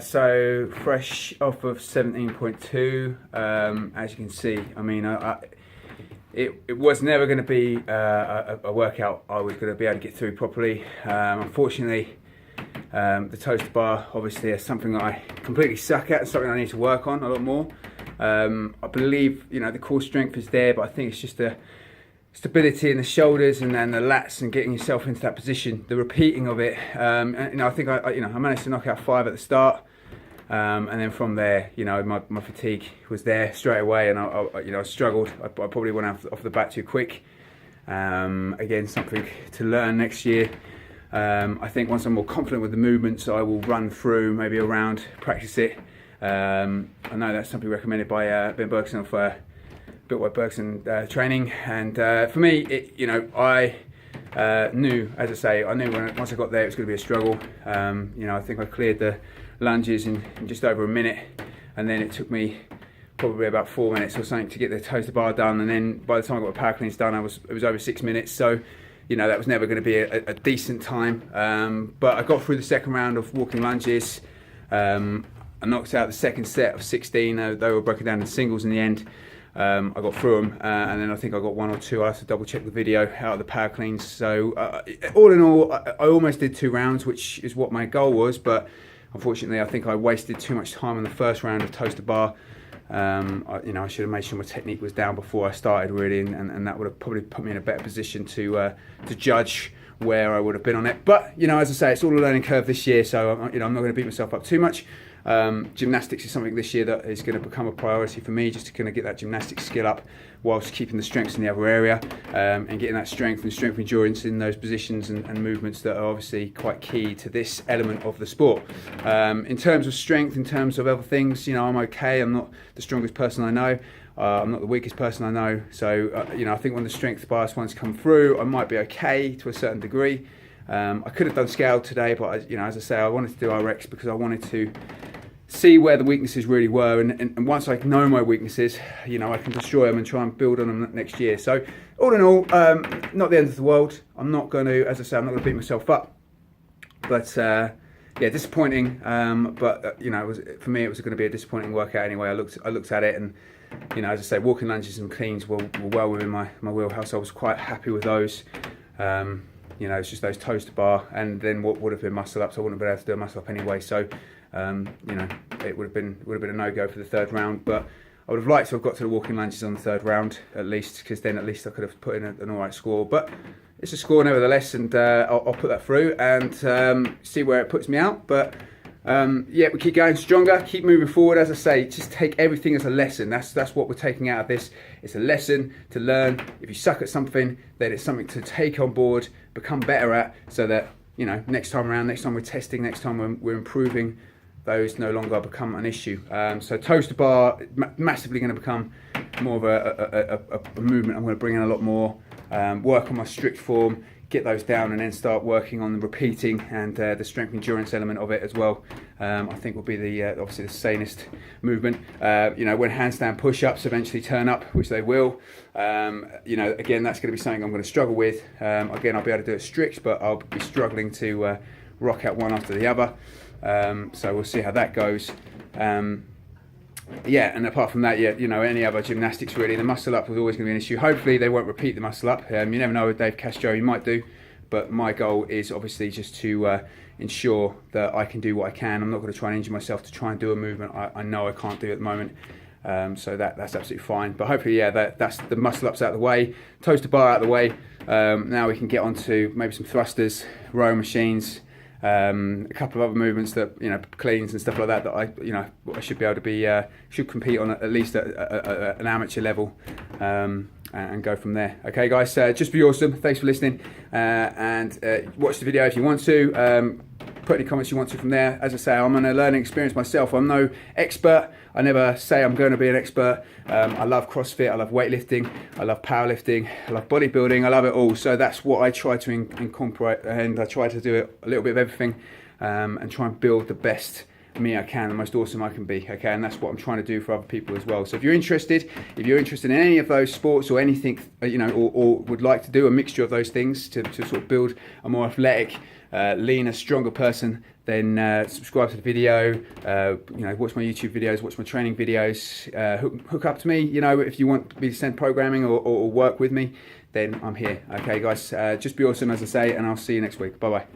So fresh off of 17.2, as you can see, I mean, it was never going to be a workout I was going to be able to get through properly. Unfortunately, the toaster bar obviously is something that I completely suck at, something I need to work on a lot more. I believe, you know, the core strength is there, but I think it's just the stability in the shoulders and then the lats and getting yourself into that position, the repeating of it. And, you know, I think I managed to knock out 5 at the start, and then from there, you know, my fatigue was there straight away, and I struggled. I probably went off the bat too quick. Again, something to learn next year. I think once I'm more confident with the movements, I will run through maybe a round, practice it. I know that's something recommended by Ben Bergson of Built by Bergson training, and for me, I knew, as I say, once I got there it was going to be a struggle. You know, I think I cleared the lunges in just over a minute, and then it took me probably about 4 minutes or something to get the toaster bar done, and then by the time I got the power cleans done, it was over 6 minutes. So, you know, that was never going to be a decent time. But I got through the second round of walking lunges. I knocked out the second set of 16. They were broken down in singles in the end. I got through them, and then I think I got 1 or 2. I have to double check the video out of the power cleans. So all in all, I almost did 2 rounds, which is what my goal was. But unfortunately, I think I wasted too much time on the first round of toaster bar. I should have made sure my technique was down before I started, really, and that would have probably put me in a better position to judge where I would have been on it. But, you know, as I say, it's all a learning curve this year, so I'm not going to beat myself up too much. Gymnastics is something this year that is going to become a priority for me, just to kind of get that gymnastics skill up whilst keeping the strengths in the other area, and getting that strength endurance in those positions and movements that are obviously quite key to this element of the sport. In terms of strength, in terms of other things, you know, I'm okay. I'm not the strongest person I know. I'm not the weakest person I know. So, I think when the strength bias ones come through, I might be okay to a certain degree. I could have done scale today, but as I say, I wanted to do RX because I wanted to see where the weaknesses really were, and once I know my weaknesses, you know, I can destroy them and try and build on them next year. So all in all, not the end of the world. I'm not going to, as I say, I'm not going to beat myself up, but disappointing. But for me, it was going to be a disappointing workout anyway. I looked at it, and as I say, walking lunges and cleans were well within my wheelhouse. I was quite happy with those. It's just those toaster bar, and then what would have been muscle ups. I wouldn't have been able to do a muscle up anyway. So, it would have been a no-go for the third round. But I would have liked to have got to the walking lunges on the third round at least, because then at least I could have put in an all right score. But it's a score nevertheless, and I'll put that through and see where it puts me out. But we keep going stronger, keep moving forward. As I say, just take everything as a lesson. That's what we're taking out of this. It's a lesson to learn. If you suck at something, then it's something to take on board, become better at, so that, you know, next time around, next time we're testing, next time we're improving, those no longer become an issue. So toaster bar, massively going to become more of a movement. I'm going to bring in a lot more, work on my strict form, get those down, and then start working on the repeating and the strength endurance element of it as well. I think will be obviously the sanest movement. When handstand push-ups eventually turn up, which they will, again, that's going to be something I'm going to struggle with. Again, I'll be able to do it strict, but I'll be struggling to rock out one after the other. So we'll see how that goes. And apart from that, any other gymnastics really, the muscle up was always going to be an issue. Hopefully they won't repeat the muscle up. You never know with Dave Castro, he might do, but my goal is obviously just to ensure that I can do what I can. I'm not going to try and injure myself to try and do a movement I know I can't do at the moment. So that's absolutely fine. But hopefully, that's the muscle ups out of the way, toaster bar out of the way. Now we can get on to maybe some thrusters, row machines, a couple of other movements that, cleans and stuff like that I should be able to should compete on at least at an amateur level, and go from there. Okay guys, just be awesome. Thanks for listening, and watch the video if you want to. Put any comments you want to from there. As I say, I'm on a learning experience myself. I'm no expert. I never say I'm going to be an expert. I love CrossFit, I love weightlifting, I love powerlifting, I love bodybuilding, I love it all. So that's what I try to incorporate, and I try to do it a little bit of everything, and try and build the best me I can, the most awesome I can be. Okay, and that's what I'm trying to do for other people as well. So if you're interested in any of those sports or anything, or would like to do a mixture of those things to sort of build a more athletic, leaner, stronger person, then subscribe to the video, you know, watch my YouTube videos, watch my training videos, hook up to me, you know, if you want me to send programming or work with me, then I'm here. Okay guys, just be awesome as I say, and I'll see you next week. Bye bye.